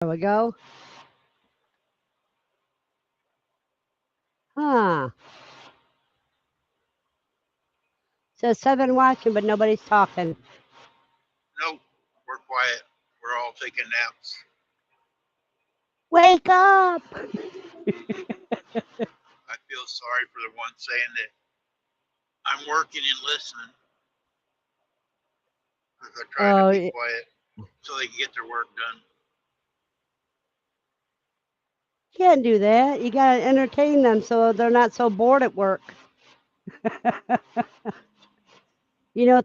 There we go. Huh. Says 7 watching, but nobody's talking. Nope, we're quiet. We're all taking naps. Wake up! I feel sorry for the ones saying that I'm working and listening because they're trying to Oh, be quiet so they can get their work done. you can't do that. You got to entertain them so they're not so bored at work.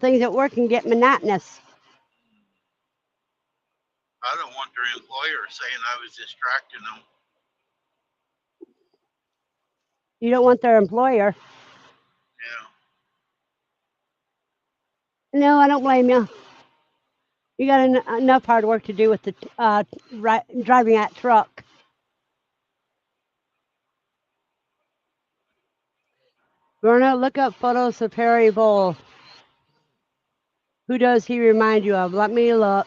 Things at work can get monotonous. I don't want their employer saying I was distracting them. You don't want their employer. Yeah. No, I don't blame you. You got enough hard work to do with the driving that truck. Verna, look up photos of Harry Bowl. Who does he remind you of? Let me look.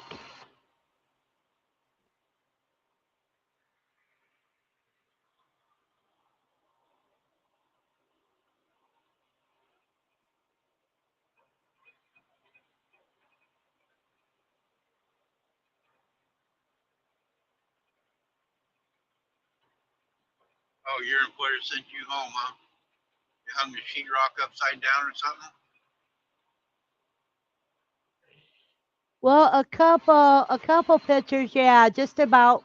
Oh, your employer sent you home, huh? You hung the sheetrock upside down or something? Well, a couple pictures, yeah, just about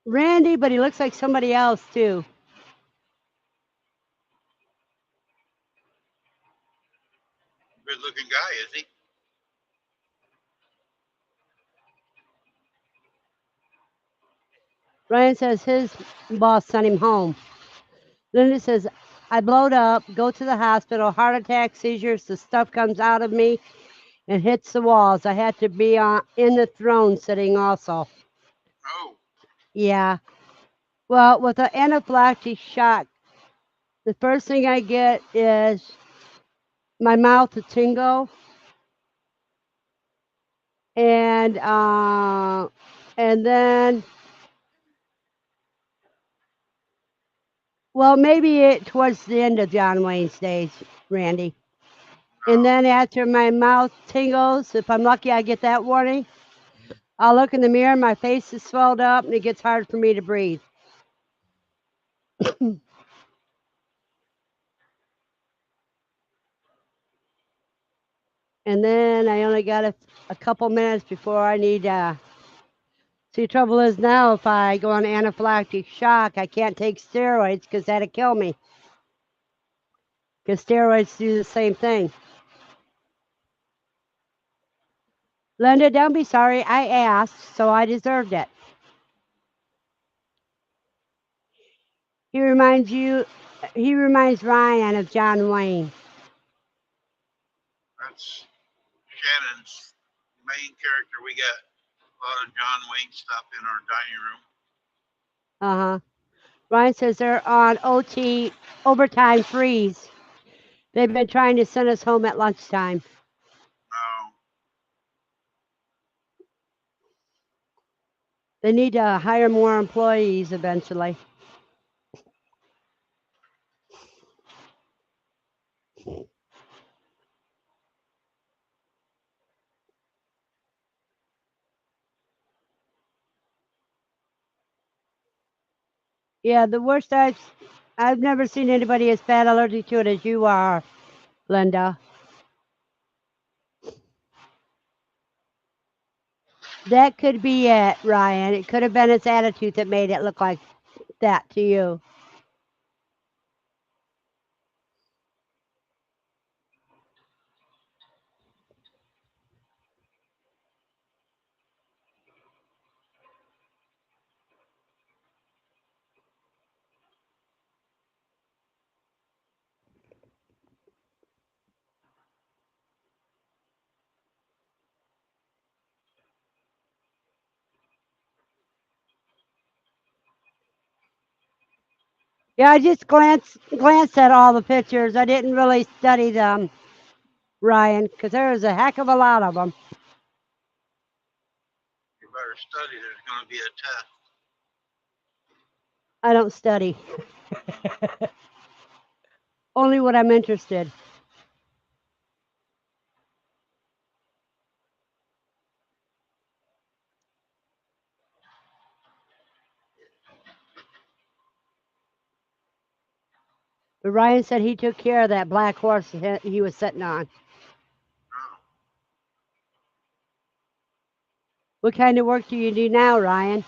Randy, but he looks like somebody else too. Good looking guy, is he? Ryan says his boss sent him home. Linda says, I blowed up, go to the hospital, heart attack, seizures, the stuff comes out of me and hits the walls. I had to be in the throne sitting also. Oh, Yeah. Well, with an anaphylactic shock, the first thing I get is my mouth to tingle, and then, well, maybe it towards the end of John Wayne's days, Randy. And oh. then after my mouth tingles, if I'm lucky, I get that warning. I'll look in the mirror, my face is swelled up, and it gets hard for me to breathe. And then I only got a couple minutes before I need. See, the trouble is now, if I go on anaphylactic shock, I can't take steroids because that'd kill me. Because steroids do the same thing. Linda, don't be sorry. I asked, so I deserved it. He reminds you. He reminds Ryan of John Wayne. That's Shannon's main character. We got a lot of John Wayne stuff in our dining room. Uh huh. Ryan says they're on OT overtime freeze. They've been trying to send us home at lunchtime. Oh, They need to hire more employees eventually. Yeah, the worst I've never seen anybody as bad allergic to it as you are, Linda. That could be it, Ryan. It could have been its attitude that made it look like that to you. Yeah, I just glanced at all the pictures. I didn't really study them, Ryan, because there was a heck of a lot of them. better study. There's going to be a test. I don't study. Only what I'm interested. But Ryan said he took care of that black horse he was sitting on. Oh, What kind of work do you do now, Ryan?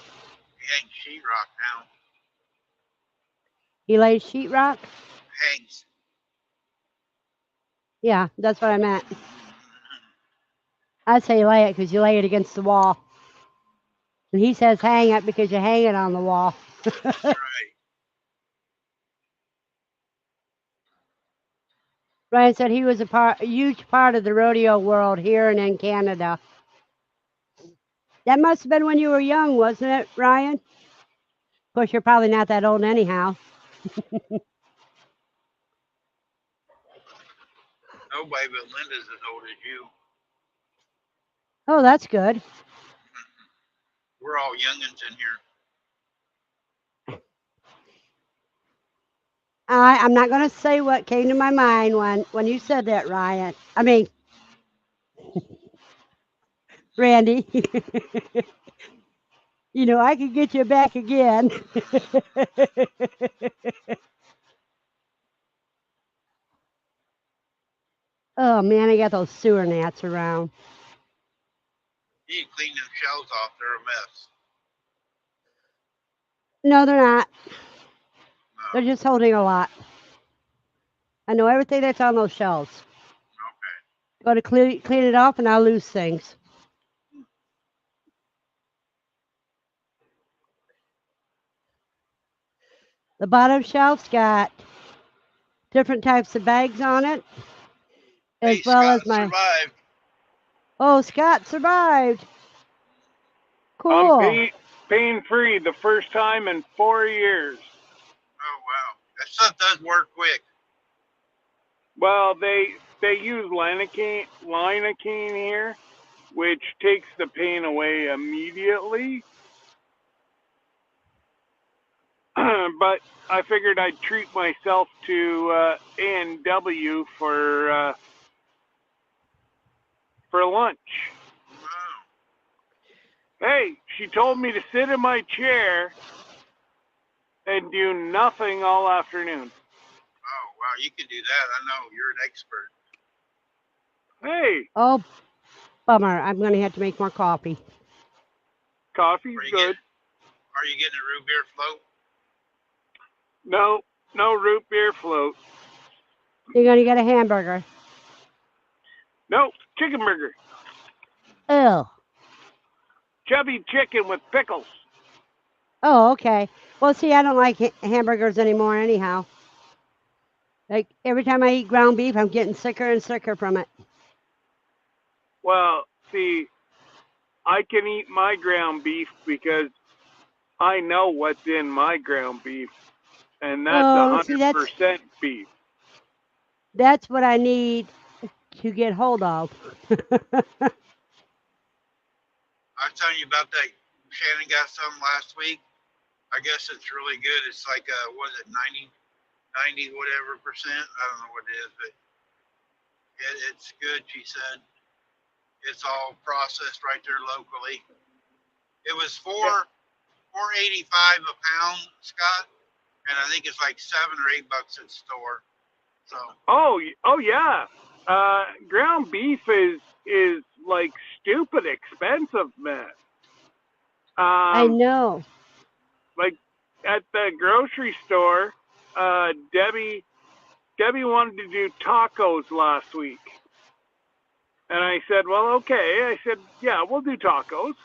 he hangs sheetrock now. He lays sheetrock? Hangs. Yeah, that's what I meant. I'd say lay it because you lay it against the wall. And he says hang it because you hang it on the wall. That's right. Ryan said he was a huge part of the rodeo world here and in Canada. That must have been when you were young, wasn't it, Ryan? Of course, you're probably not that old anyhow. Nobody but Linda's as old as you. Oh, that's good. We're all youngins in here. I'm not going to say what came to my mind when you said that, Ryan. I mean, Randy. You know, I could get you back again. Oh man, I got those sewer gnats around. You need to clean them shells off. They're a mess. No, they're not. They're No. just holding a lot. I know everything that's on those shelves. Okay. Go to clean it off and I'll lose things. The bottom shelf's got different types of bags on it, Hey, as well Scott as my. survived. Oh, Scott survived. I'm Cool. pain free the first time in 4 years. Oh, wow. That stuff does work quick. Well, they use lidocaine here, which takes the pain away immediately. But I figured I'd treat myself to A&W for lunch. Wow. Hey, she told me to sit in my chair and do nothing all afternoon. Oh, wow. You can do that. I know. You're an expert. Hey, Oh, bummer. I'm going to have to make more coffee. coffee's good. Are you getting a root beer float? No root beer float. You're going to get a hamburger. No, chicken burger. Ew. Chubby chicken with pickles. Oh, okay. Well, see, I don't like hamburgers anymore anyhow. Like every time I eat ground beef, I'm getting sicker and sicker from it. Well, see, I can eat my ground beef because I know what's in my ground beef, and that's Oh, see, 100% beef. that's what I need to get hold of. I was telling you about that. Shannon got some last week. I guess it's really good. It's like, what is it, 90 whatever percent? I don't know what it is, but it's good, she said. It's all processed right there locally. It was $4.85 a pound, Scott, and I think it's like $7 or $8 at store. So. Oh yeah. Ground beef is like stupid expensive, man. I know. Like at the grocery store, Debbie wanted to do tacos last week. And I said, well, okay. I said, yeah, we'll do tacos.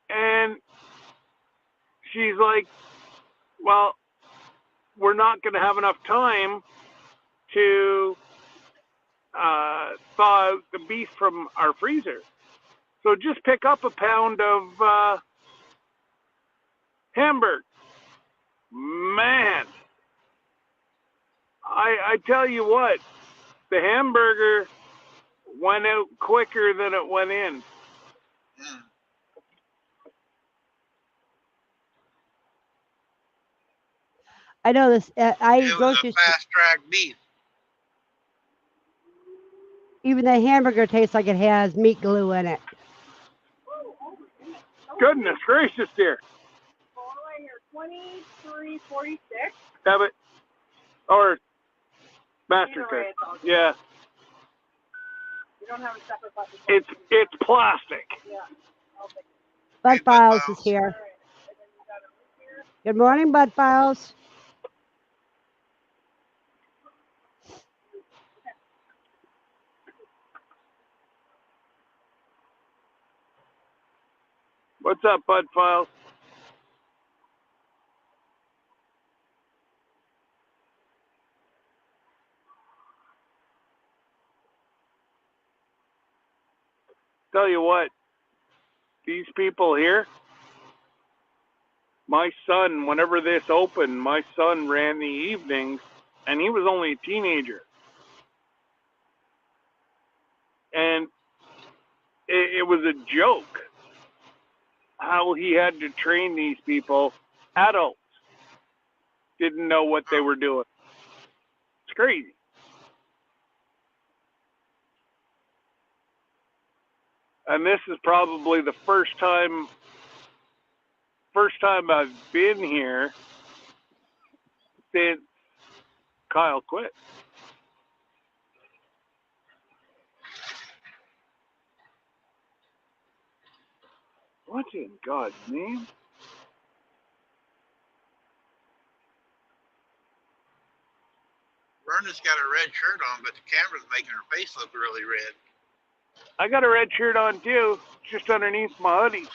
And she's like, well, we're not going to have enough time to thaw out the beef from our freezer. So just pick up a pound of hamburger. Man, I tell you what, the hamburger went out quicker than it went in. Mm. I know this. I eat It was grocery a store. fast track beef. Even the hamburger tastes like it has meat glue in it. Goodness gracious, dear. Have it. Or master said. Yeah. It's plastic. Bud Hey, Bud Files is Miles. here. Good morning, Bud Files. What's up, Bud Files? Tell you what, these people here, my son, whenever this opened, my son ran the evenings, and he was only a teenager. And it was a joke how he had to train these people. Adults didn't know what they were doing. It's crazy. And this is probably the first time I've been here since Kyle quit. What in God's name? Verna's got a red shirt on, but the camera's making her face look really red. I got a red shirt on too, just underneath my hoodie.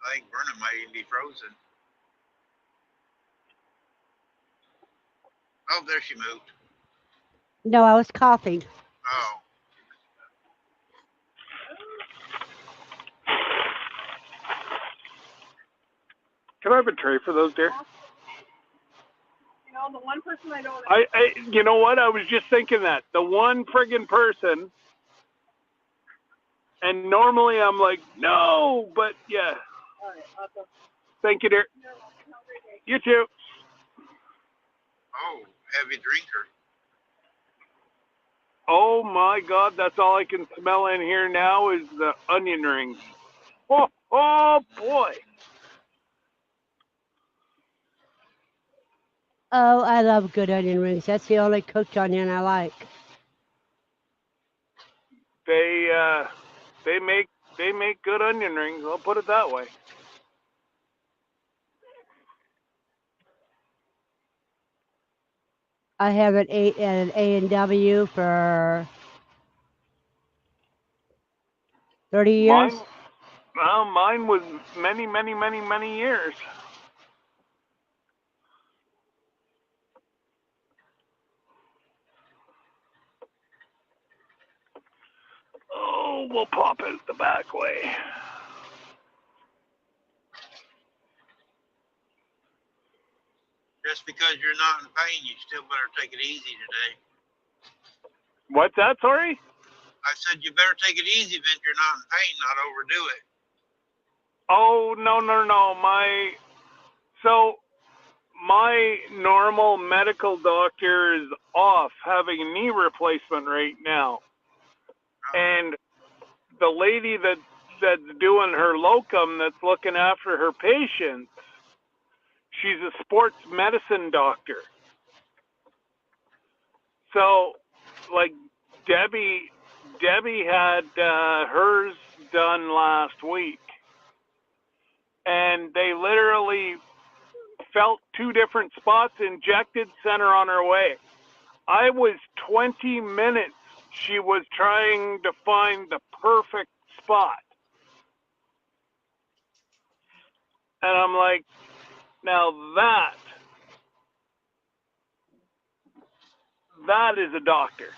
I think Verna might even be frozen. Oh, there she moved. No, I was coughing. Oh. Can I have a tray for those, dear? The one person I don't. You know what? I was just thinking that the one friggin' person, and normally I'm like, no, but yeah. All right, awesome. Thank you, dear. You too. Oh, heavy drinker. Oh my God, that's all I can smell in here now is the onion rings. Oh boy. Oh, I love good onion rings. That's the only cooked onion I like. They make good onion rings. I'll put it that way. I haven't ate at an A&W for 30 years. Mine was many years. Oh, we'll pop it the back way. Just because you're not in pain, you still better take it easy today. What's that, sorry? I said you better take it easy, Vince. You're not in pain, not overdo it. Oh, no. My normal medical doctor is off having a knee replacement right now. Oh. And the lady that's doing her locum, that's looking after her patients, she's a sports medicine doctor. So, like, Debbie had hers done last week, and they literally felt two different spots, injected, sent her on her way. I was 20 minutes. She was trying to find the perfect spot. And I'm like, now that is a doctor.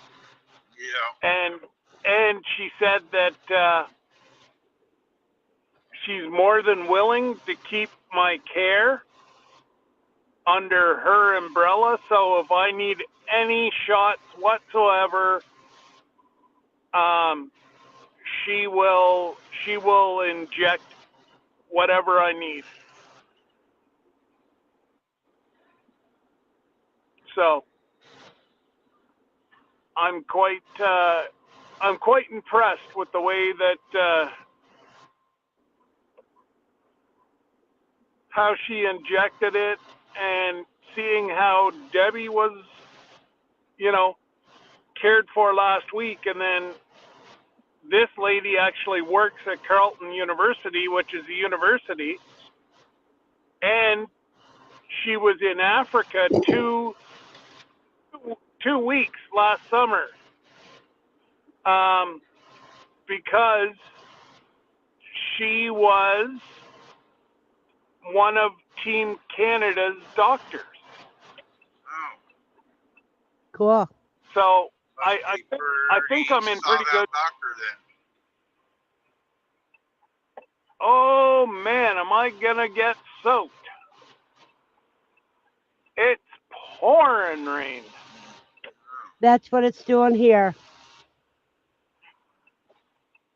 Yeah. And she said that she's more than willing to keep my care under her umbrella. So if I need any shots whatsoever, she will inject whatever I need. So I'm quite impressed with the way that how she injected it, and seeing how Debbie was, cared for last week, and then this lady actually works at Carleton University, which is a university, and she was in Africa 2 weeks last summer, because she was one of Team Canada's doctors. Oh, Cool. So must I be think pretty I'm in pretty sought-out good. doctor then. Oh man, am I gonna get soaked? It's pouring rain. That's what it's doing here.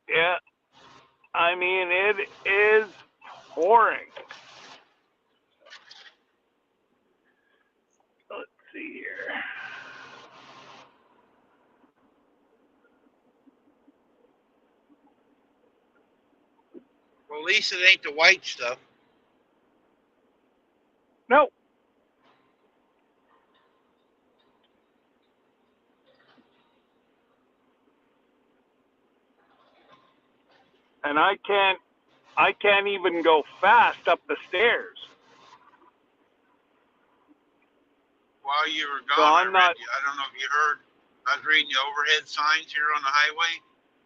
Yeah, I mean it is pouring. Let's see here. Well, at least it ain't the white stuff. No. And I can't even go fast up the stairs. While you were So gone, I'm not. I don't know if you heard, I was reading the overhead signs here on the highway.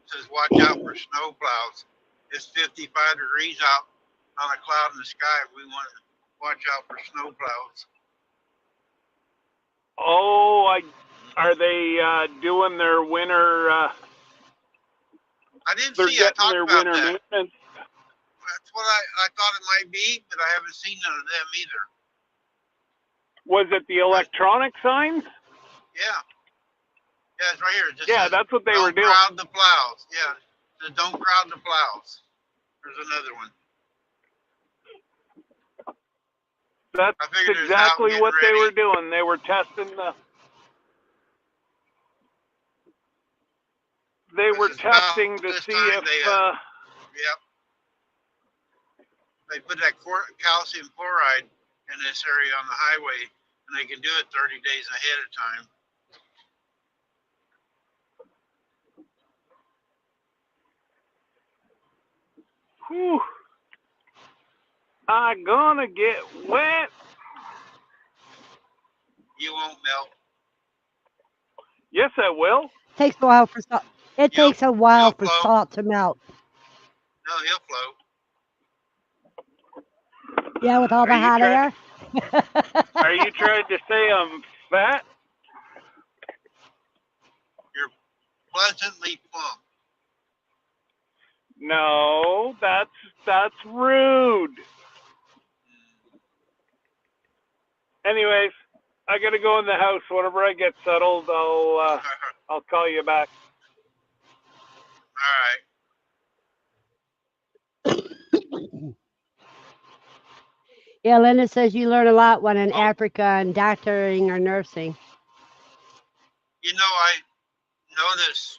It says, watch out for snow plows. It's 55 degrees out, not a cloud in the sky. We want to watch out for snow plows. Oh, are they doing their winter? I didn't They're see, I getting talked their about winter that. maintenance. That's what I thought it might be, but I haven't seen none of them either. Was it the electronic signs? Yeah. Yeah, it's right here. It just Yeah, says, that's what they were don't doing. crowd the plows. Yeah, it says, don't crowd the plows. There's another one. That's I figured it was out exactly getting what they ready. were doing. They were testing the. They were This is about testing to this see time if. Yep, they put that calcium chloride in this area on the highway, and they can do it 30 days ahead of time. Whew, I'm gonna get wet. You won't melt. Yes, I will. Takes a while for salt. It You'll takes a while for float. salt to melt. No, he'll float. Yeah, with all the hot air. Are you trying to say I'm fat? You're pleasantly plump. No, that's rude. Anyways, I gotta go in the house. Whenever I get settled, I'll call you back. All right. Yeah, Linda says you learn a lot when in Africa and doctoring or nursing. You know, I noticed,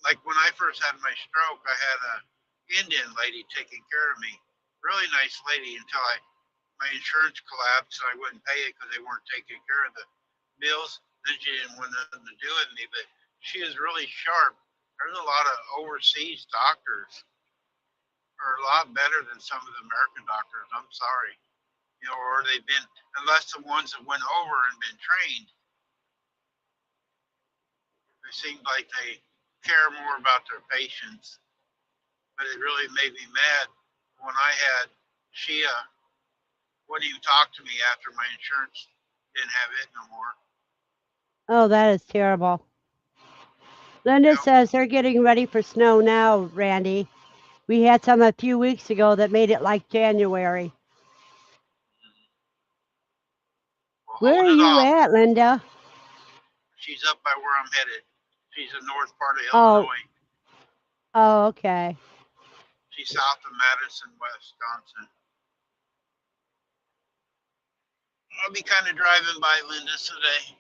like when I first had my stroke, I had a Indian lady taking care of me. Really nice lady until my insurance collapsed, so I wouldn't pay it because they weren't taking care of the bills. Then she didn't want nothing to do with me, but she is really sharp. There's a lot of overseas doctors are a lot better than some of the American doctors. I'm sorry, or they've been, unless the ones that went over and been trained, it seems like they care more about their patients. But it really made me mad when I had Shia wouldn't even talk to me after my insurance didn't have it no more. Oh, that is terrible. Linda says they're getting ready for snow now, Randy. We had some a few weeks ago that made it like January. Well, Where are you at, Linda? She's up by where I'm headed. She's in north part of Oh, Illinois. oh, okay. She's south of Madison, Wisconsin. I'll be kind of driving by Linda's today.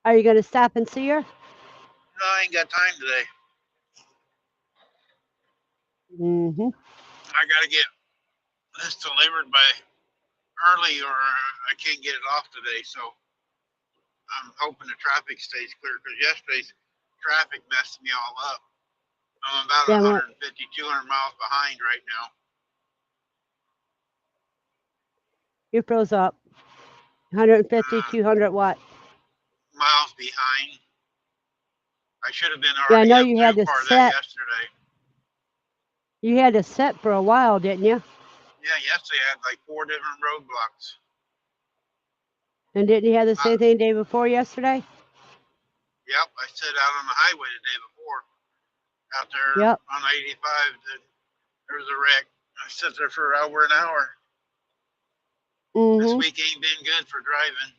Are you going to stop and see her? No, I ain't got time today. Mm-hmm. I got to get this delivered by early or I can't get it off today. So I'm hoping the traffic stays clear because yesterday's traffic messed me all up. I'm about Then what? 150, 200 miles behind right now. You froze up. 150, Uh, 200 what? miles behind. I should have been Yeah, I already know up you through had to part of that set. yesterday. You had to set for a while, didn't you? Yeah, yesterday I had like 4 different roadblocks. And didn't you have the Uh, same thing the day before yesterday? yep, I set out on the highway the day before. Out there Yep. on 85, there was a wreck. I sat there for over an hour. This Mm-hmm. week ain't been good for driving.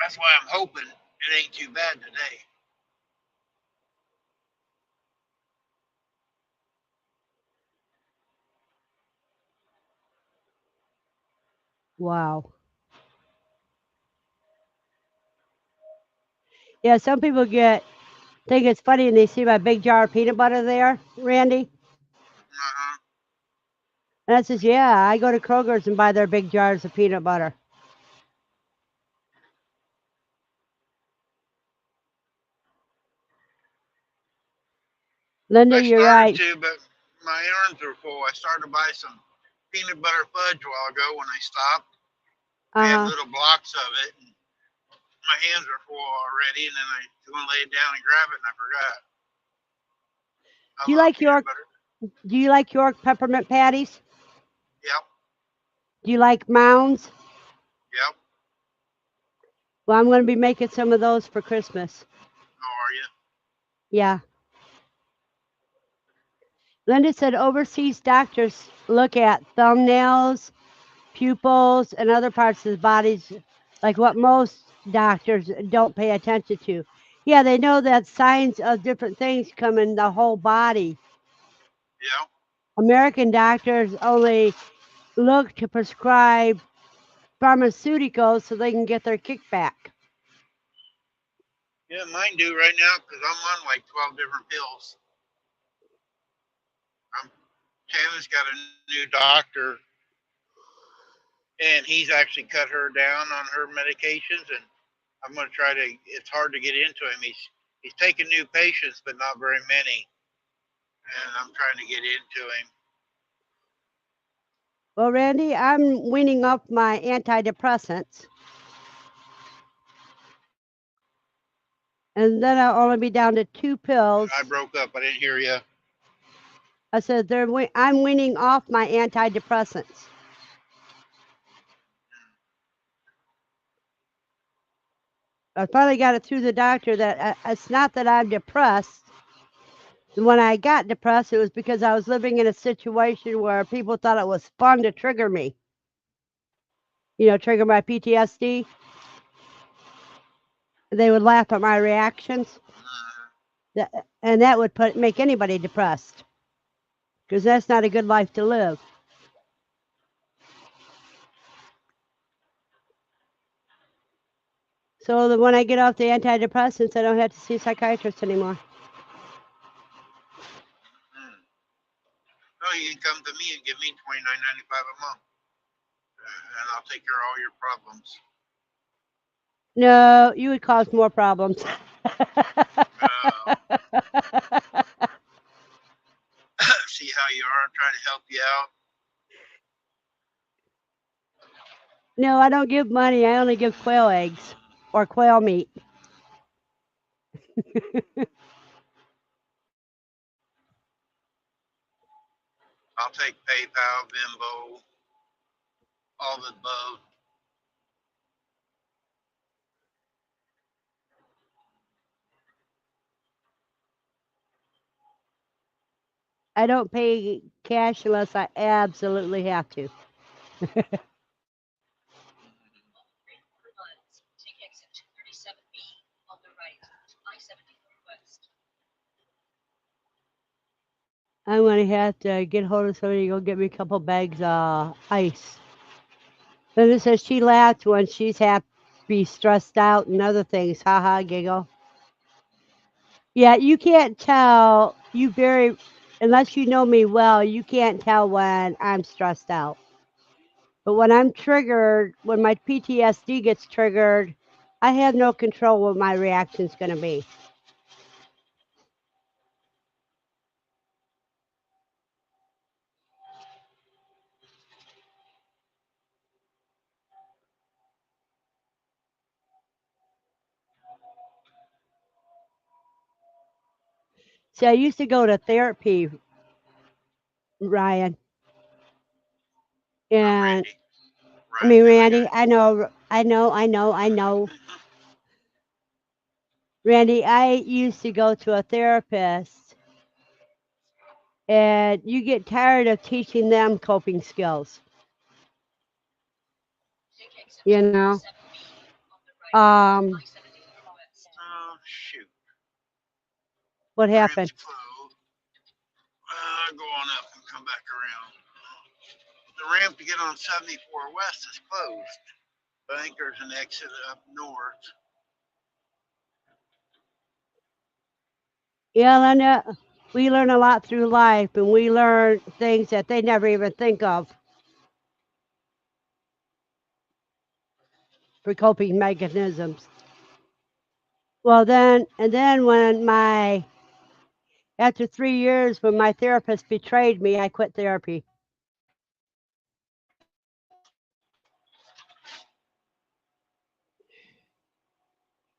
That's why I'm hoping it ain't too bad today. Wow. Yeah, some people think it's funny and they see my big jar of peanut butter there, Randy. Uh-huh. And I says, yeah, I go to Kroger's and buy their big jars of peanut butter. Linda, I you're started right. to, but my arms were full. I started to buy some peanut butter fudge a while ago when I stopped. I had Uh-huh. little blocks of it, and my hands were full already, and then I was going to lay it down and grab it, and I forgot. I Do you love like peanut York? butter. Do you like York peppermint patties? Yep, Do you like Mounds? yep. Well, I'm going to be making some of those for Christmas. How are you? Yeah. Linda said overseas doctors look at thumbnails, pupils, and other parts of the bodies, like what most doctors don't pay attention to. Yeah, they know that signs of different things come in the whole body. Yep. American doctors only look to prescribe pharmaceuticals so they can get their kickback. Yeah, mine do right now because I'm on like 12 different pills. Shannon's got a new doctor, and he's actually cut her down on her medications, and I'm going to try to. It's hard to get into him. He's taking new patients, but not very many, and I'm trying to get into him. Well, Randy, I'm weaning off my antidepressants, and then I'll only be down to 2 pills. I broke up. I didn't hear you. I said I'm weaning off my antidepressants. I finally got it through the doctor that it's not that I'm depressed. When I got depressed, it was because I was living in a situation where people thought it was fun to trigger me. Trigger my PTSD. They would laugh at my reactions. And that would make anybody depressed because that's not a good life to live. So that when I get off the antidepressants, I don't have to see psychiatrists anymore. No, you can come to me and give me $29.95 a month, and I'll take care of all your problems. No, you would cause more problems. See how you are. I'm trying to help you out. No, I don't give money. I only give quail eggs or quail meat. I'll take PayPal, Venmo, all the above. I don't pay cash unless I absolutely have to. I'm gonna have to get hold of somebody to go get me a couple bags of ice. Linda says she laughs when she's happy, stressed out, and other things. Ha ha, giggle. Yeah, you can't tell. Unless you know me well, you can't tell when I'm stressed out. But when I'm triggered, when my PTSD gets triggered, I have no control what my reaction's going to be. See, I used to go to therapy, Ryan, and Randy. I mean, The other Randy, guy. I know. Randy, I used to go to a therapist, and you get tired of teaching them coping skills. You know, um, Oh shoot! what happened? Ramp's closed. Go on up and come back around. The ramp to get on 74 West is closed. I think there's an exit up north. Yeah, Linda, we learn a lot through life, and we learn things that they never even think of for coping mechanisms. Well, then after 3 years, when my therapist betrayed me, I quit therapy.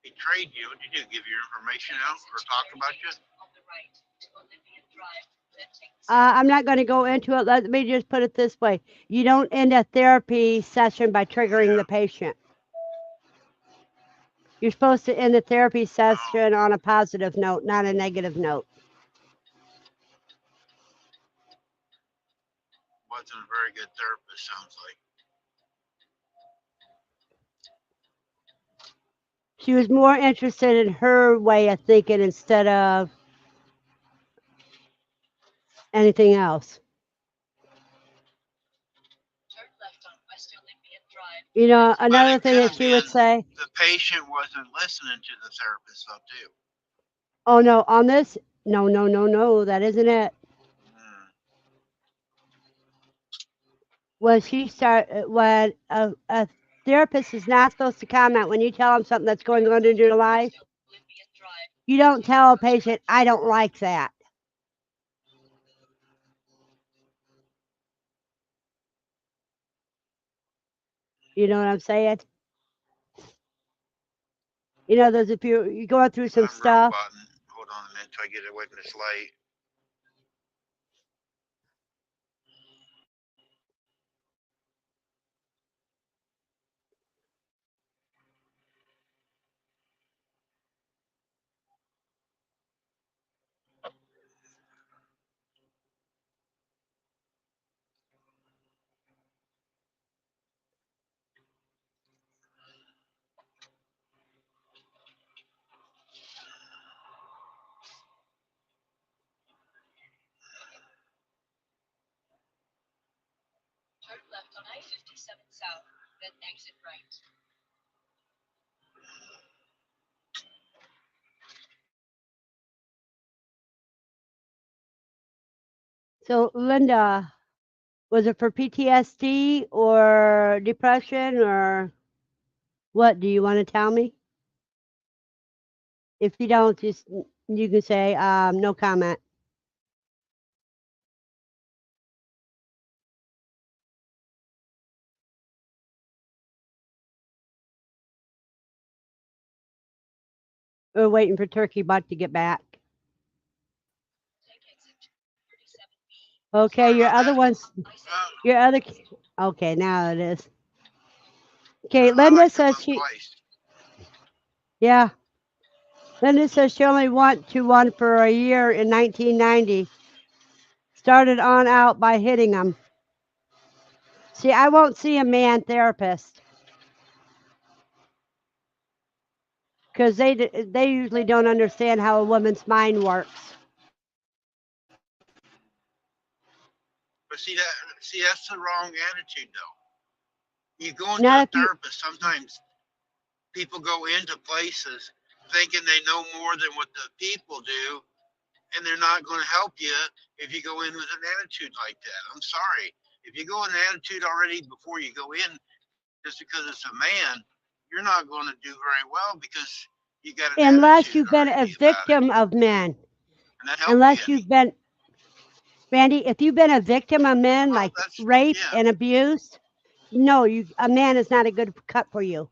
Betrayed you. What did you do? Give your information out or talk about you? I'm not going to go into it. Let me just put it this way. You don't end a therapy session by triggering Yeah. the patient. You're supposed to end the therapy Oh, session on a positive note, not a negative note. wasn't a very good therapist. Sounds like. She was more interested in her way of thinking instead of anything else. You know, But another it thing could that have she would been say, the patient wasn't listening to the therapist though too. oh no, on this, no, that isn't it. Hmm. When a therapist is not supposed to comment when you tell them something that's going on in your life, you don't tell a patient, I don't like that. You know what I'm saying? You know, there's a few, you're going through some I'm stuff. roboting. Hold on a minute till I get away from this light. So, Linda, was it for PTSD or depression or what? Do you want to tell me? If you don't, just you can say no comment. We're waiting for Turkey Butt to get back. Okay, Sorry your about other that. ones, your other. Okay, now it is. Okay, I Linda like your says mom she. twice. Yeah, Linda says she only went to one for a year in 1990. Started on out by hitting him. See, I won't see a man therapist. because they usually don't understand how a woman's mind works. But see that's the wrong attitude though. You go into Not a if you therapist, sometimes people go into places thinking they know more than what the people do, and they're not going to help you if you go in with an attitude like that. I'm sorry. If you go with an attitude already before you go in, just because it's a man, you're not going to do very well because you got an unless attitude you've been a already about it, victim of men, and that help you unless any. you've been Randy, if you've been a victim of men Well, like that's rape yeah. and abuse, no, you a man is not a good cut for you.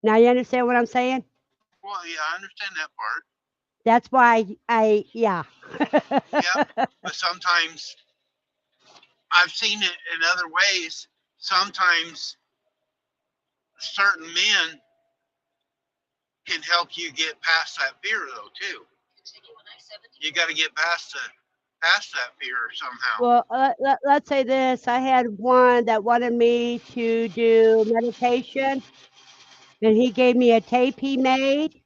Now you understand what I'm saying? Well, yeah, I understand that part. That's why yeah. Yeah, but sometimes I've seen it in other ways. Sometimes certain men can help you get past that fear though too. You got to get past that fear somehow. Well, let's say this. I had one that wanted me to do meditation, and he gave me a tape he made,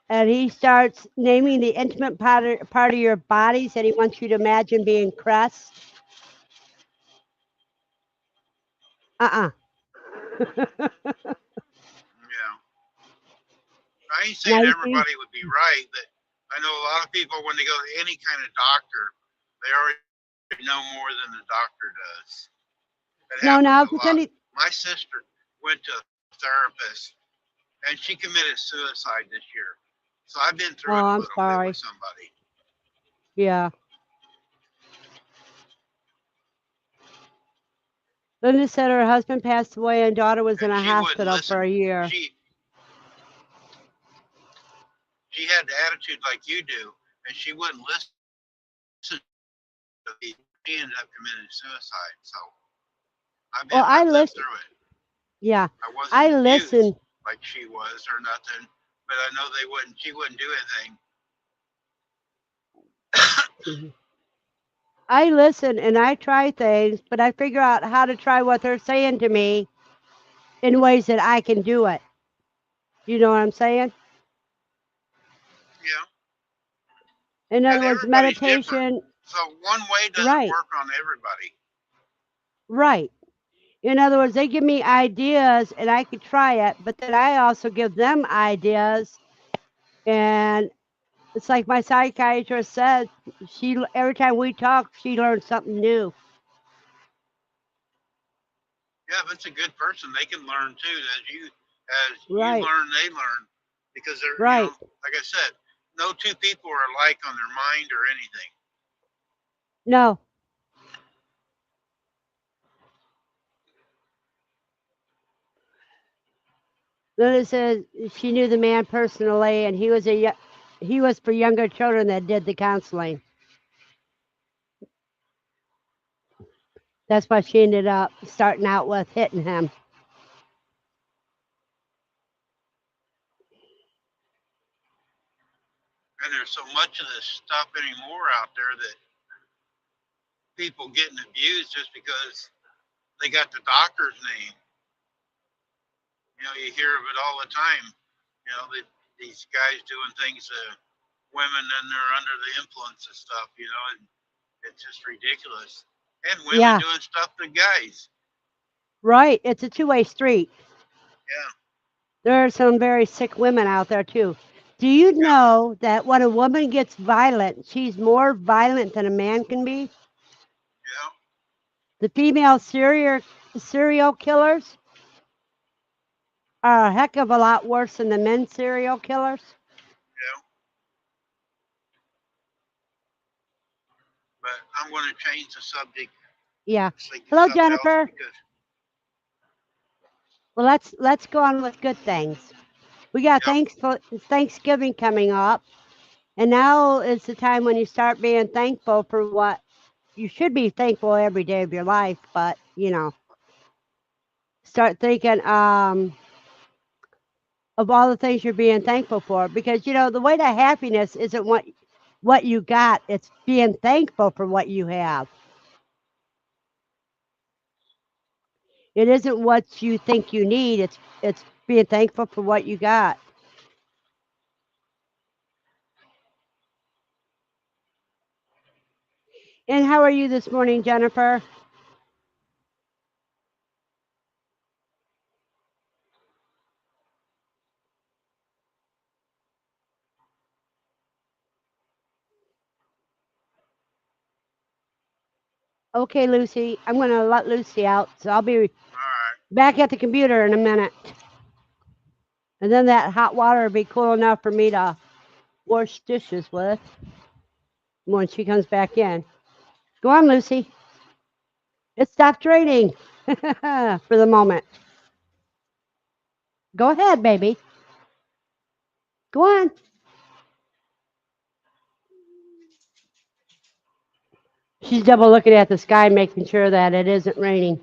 and he starts naming the intimate part of your bodies that he wants you to imagine being crust. Uh-uh. Yeah, I ain't Now saying you see? everybody would be right, but I know a lot of people when they go to any kind of doctor, they already know more than the doctor does. It No, happens now a if it's lot. any, My sister went to a therapist and she committed suicide this year. So I've been through it oh, a I'm little bit with sorry. somebody. Yeah. Linda said her husband passed away and daughter was in And a she wouldn't hospital for listen. a year. She had the attitude like you do, and she wouldn't listen to me. She ended up committing suicide. So Well, I I've lived listen. through it. Yeah, I wasn't I abused listen. like she was or nothing, but I know they wouldn't. She wouldn't do anything. I listen and I try things, but I figure out how to try what they're saying to me in ways that I can do it. You know what I'm saying? Yeah, In other and words, everybody's different. meditation, So one way doesn't right, work on everybody. right. In other words, they give me ideas and I could try it, but then I also give them ideas. And it's like my psychiatrist said, every time we talk, she learns something new. Yeah, if it's a good person, they can learn too. As you Right, learn, they learn because they're right. like I said, no two people are alike on their mind or anything. No, Lily says she knew the man personally, and he was for younger children that did the counseling. That's why she ended up starting out with hitting him. And there's so much of this stuff anymore out there that people getting abused just because they got the doctor's name. You hear of it all the time. These guys doing things to women and they're under the influence of stuff. And it's just ridiculous. And women Yeah, doing stuff to guys. right. It's a two-way street. Yeah, There are some very sick women out there too. Do you yeah, know that when a woman gets violent, she's more violent than a man can be? yeah, The female serial killers are a heck of a lot worse than the men serial killers. yeah. But I'm going to change the subject, Yeah. speak to Hello, something else Jennifer. because Well, let's go on with good things. We got yep, Thanksgiving coming up, and now is the time when you start being thankful for what you should be thankful every day of your life. But start thinking of all the things you're being thankful for, because the way to happiness isn't what you got; it's being thankful for what you have. It isn't what you think you need. It's being thankful for what you got. And how are you this morning, Jennifer? Okay, Lucy. I'm going to let Lucy out, so I'll be All right. back at the computer in a minute. And then that hot water will be cool enough for me to wash dishes with when she comes back in. Go on, Lucy. It stopped raining for the moment. Go ahead, baby. Go on. She's double looking at the sky, making sure that it isn't raining.